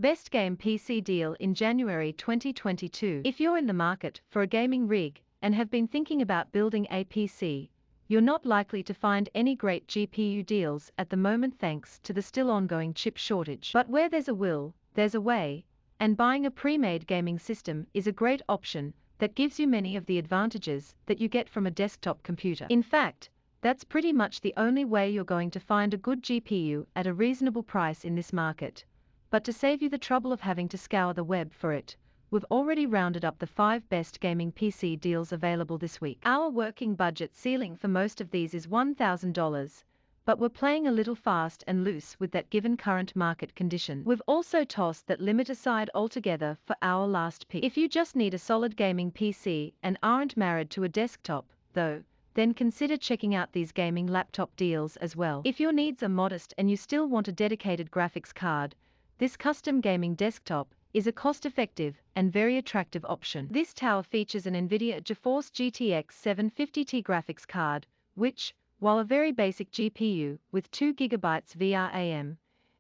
Best Game PC Deal in January 2022. If you're in the market for a gaming rig and have been thinking about building a PC, you're not likely to find any great GPU deals at the moment thanks to the still ongoing chip shortage. But where there's a will, there's a way, and buying a pre-made gaming system is a great option that gives you many of the advantages that you get from a desktop computer. In fact, that's pretty much the only way you're going to find a good GPU at a reasonable price in this market. But to save you the trouble of having to scour the web for it, we've already rounded up the 5 best gaming PC deals available this week. Our working budget ceiling for most of these is $1,000, but we're playing a little fast and loose with that given current market condition. We've also tossed that limit aside altogether for our last pick. If you just need a solid gaming PC and aren't married to a desktop, though, then consider checking out these gaming laptop deals as well. If your needs are modest and you still want a dedicated graphics card, this custom gaming desktop is a cost-effective and very attractive option. This tower features an NVIDIA GeForce GTX 750 Ti graphics card, which, while a very basic GPU with 2 GB VRAM,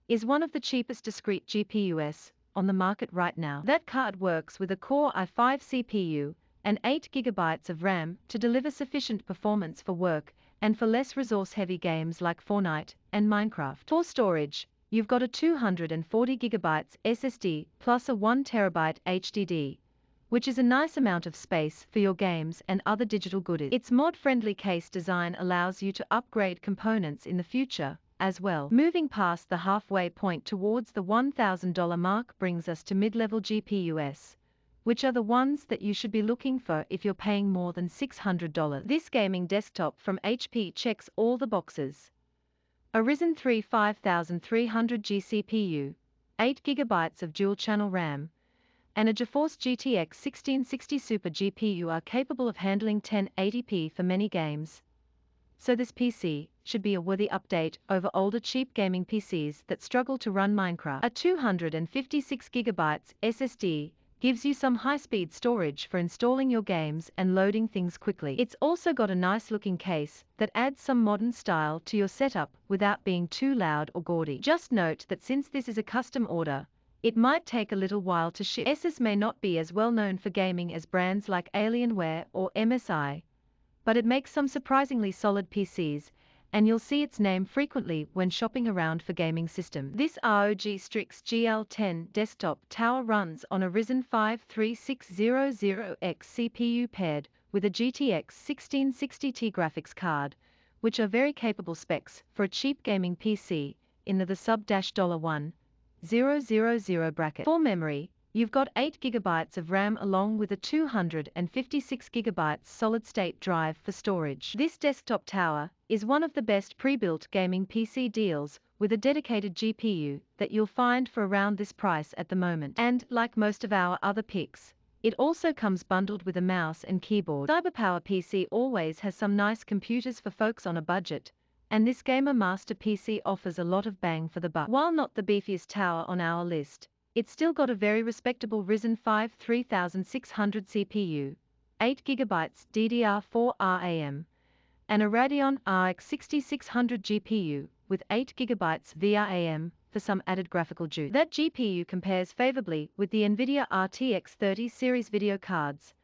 is one of the cheapest discrete GPUs on the market right now. That card works with a Core i5 CPU and 8 GB of RAM to deliver sufficient performance for work and for less resource-heavy games like Fortnite and Minecraft. For storage, you've got a 240 GB SSD plus a 1 TB HDD, which is a nice amount of space for your games and other digital goodies. Its mod-friendly case design allows you to upgrade components in the future as well. Moving past the halfway point towards the $1,000 mark brings us to mid-level GPUs, which are the ones that you should be looking for if you're paying more than $600. This gaming desktop from HP checks all the boxes. A Ryzen 3 5300G CPU, 8 GB of dual-channel RAM, and a GeForce GTX 1660 Super GPU are capable of handling 1080p for many games. So this PC should be a worthy update over older cheap gaming PCs that struggle to run Minecraft. A 256 GB SSD gives you some high-speed storage for installing your games and loading things quickly. It's also got a nice-looking case that adds some modern style to your setup without being too loud or gaudy. Just note that since this is a custom order, it might take a little while to ship. Asus may not be as well known for gaming as brands like Alienware or MSI, but it makes some surprisingly solid PCs, and you'll see its name frequently when shopping around for gaming system. This ROG Strix GL10 desktop tower runs on a Ryzen 5 3600X CPU paired with a GTX 1660 Ti graphics card, which are very capable specs for a cheap gaming PC in the sub-$1,000 bracket. For memory, you've got 8 GB of RAM along with a 256 GB solid-state drive for storage. This desktop tower is one of the best pre-built gaming PC deals with a dedicated GPU that you'll find for around this price at the moment. And, like most of our other picks, it also comes bundled with a mouse and keyboard. CyberPower PC always has some nice computers for folks on a budget, and this Gamer Master PC offers a lot of bang for the buck. While not the beefiest tower on our list, it's still got a very respectable Ryzen 5 3600 CPU, 8 GB DDR4 RAM, and a Radeon RX 6600 GPU with 8 GB VRAM for some added graphical juice. That GPU compares favorably with the NVIDIA RTX 30 series video cards,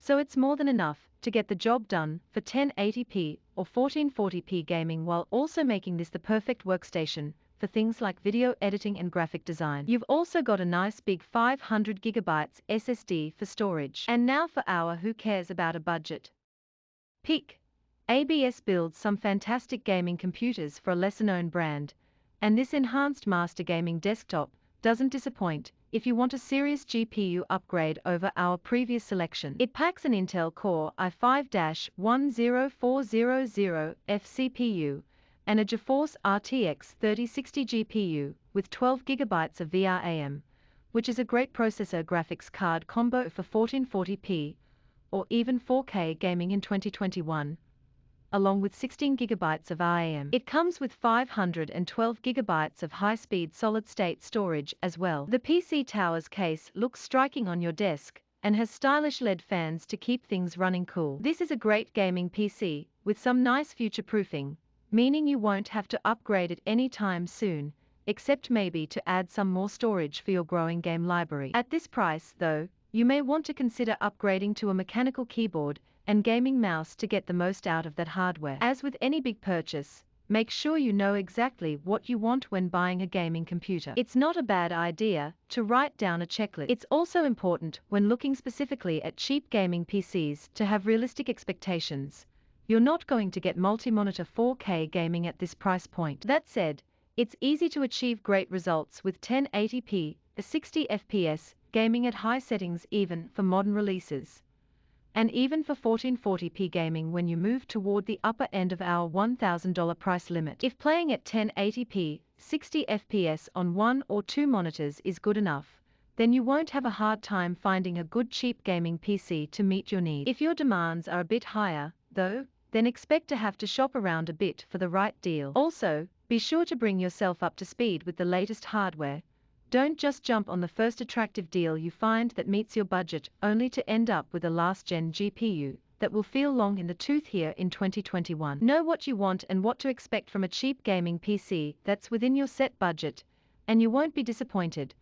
so it's more than enough to get the job done for 1080p or 1440p gaming while also making this the perfect workstation for things like video editing and graphic design. You've also got a nice big 500 GB SSD for storage. And now for our who cares about a budget pick. ABS builds some fantastic gaming computers for a lesser-known brand, and this enhanced master gaming desktop doesn't disappoint if you want a serious GPU upgrade over our previous selection. It packs an Intel Core i5-10400F CPU and a GeForce RTX 3060 GPU with 12 GB of VRAM, which is a great processor graphics card combo for 1440p or even 4K gaming in 2021. Along with 16 GB of RAM. It comes with 512 GB of high-speed solid-state storage as well. The PC tower's case looks striking on your desk and has stylish LED fans to keep things running cool. This is a great gaming PC with some nice future-proofing, meaning you won't have to upgrade it anytime soon, except maybe to add some more storage for your growing game library. At this price, though, you may want to consider upgrading to a mechanical keyboard and gaming mouse to get the most out of that hardware. As with any big purchase, make sure you know exactly what you want when buying a gaming computer. It's not a bad idea to write down a checklist. It's also important when looking specifically at cheap gaming PCs to have realistic expectations. You're not going to get multi-monitor 4K gaming at this price point. That said, it's easy to achieve great results with 1080p, 60 FPS, gaming at high settings even for modern releases. And even for 1440p gaming when you move toward the upper end of our $1,000 price limit. If playing at 1080p, 60 FPS on 1 or 2 monitors is good enough, then you won't have a hard time finding a good cheap gaming PC to meet your needs. If your demands are a bit higher, though, then expect to have to shop around a bit for the right deal. Also, be sure to bring yourself up to speed with the latest hardware. Don't just jump on the first attractive deal you find that meets your budget only to end up with a last-gen GPU that will feel long in the tooth here in 2021. Know what you want and what to expect from a cheap gaming PC that's within your set budget, and you won't be disappointed.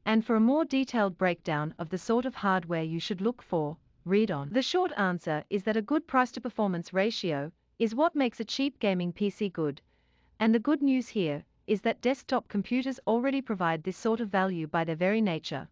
And for a more detailed breakdown of the sort of hardware you should look for, read on. The short answer is that a good price-to-performance ratio is what makes a cheap gaming PC good. And the good news here is that desktop computers already provide this sort of value by their very nature.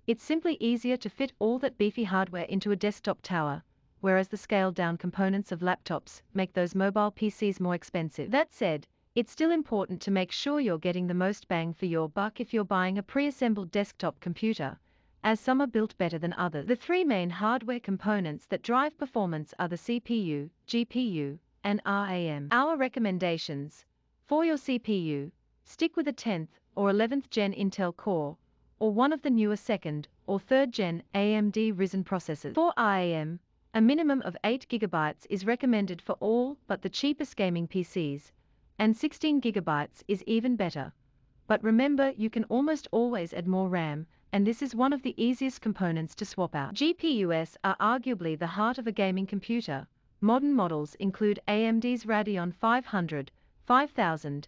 It's simply easier to fit all that beefy hardware into a desktop tower, whereas the scaled-down components of laptops make those mobile PCs more expensive. That said, it's still important to make sure you're getting the most bang for your buck if you're buying a pre-assembled desktop computer, as some are built better than others. The three main hardware components that drive performance are the CPU, GPU, and RAM. Our recommendations: for your CPU, stick with a 10th or 11th gen Intel Core, or one of the newer 2nd or 3rd gen AMD Ryzen processors. For RAM, a minimum of 8 GB is recommended for all but the cheapest gaming PCs, and 16 GB is even better. But remember, you can almost always add more RAM, and this is one of the easiest components to swap out. GPUs are arguably the heart of a gaming computer. Modern models include AMD's Radeon 500, 5000,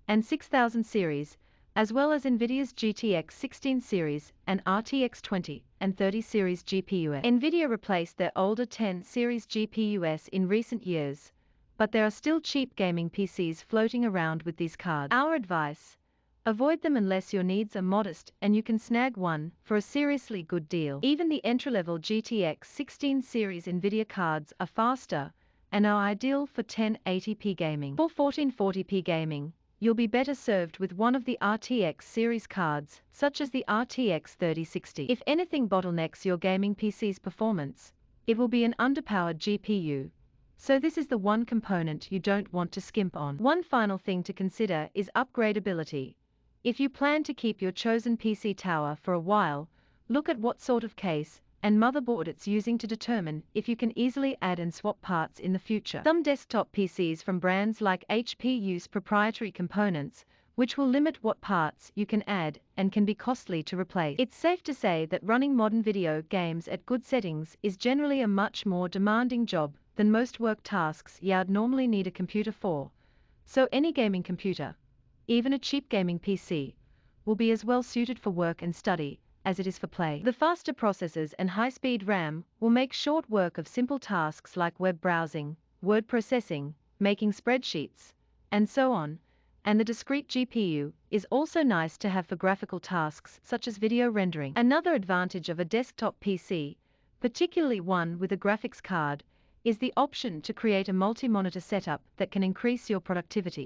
and 6000 series, as well as NVIDIA's GTX 16 series and RTX 20 and 30 series GPUs. NVIDIA replaced their older 10 series GPUs in recent years, but there are still cheap gaming PCs floating around with these cards. Our advice: avoid them unless your needs are modest and you can snag one for a seriously good deal. Even the entry-level GTX 16 series NVIDIA cards are faster and are ideal for 1080p gaming. For 1440p gaming, you'll be better served with one of the RTX series cards, such as the RTX 3060. If anything bottlenecks your gaming PC's performance, it will be an underpowered GPU. So this is the one component you don't want to skimp on. One final thing to consider is upgradability. If you plan to keep your chosen PC tower for a while, look at what sort of case and motherboard it's using to determine if you can easily add and swap parts in the future. Some desktop PCs from brands like HP use proprietary components, which will limit what parts you can add and can be costly to replace. It's safe to say that running modern video games at good settings is generally a much more demanding job than most work tasks you'd normally need a computer for. So any gaming computer, even a cheap gaming PC, will be as well suited for work and study as it is for play. The faster processors and high-speed RAM will make short work of simple tasks like web browsing, word processing, making spreadsheets, and so on, and the discrete GPU is also nice to have for graphical tasks such as video rendering. Another advantage of a desktop PC, particularly one with a graphics card, is the option to create a multi-monitor setup that can increase your productivity.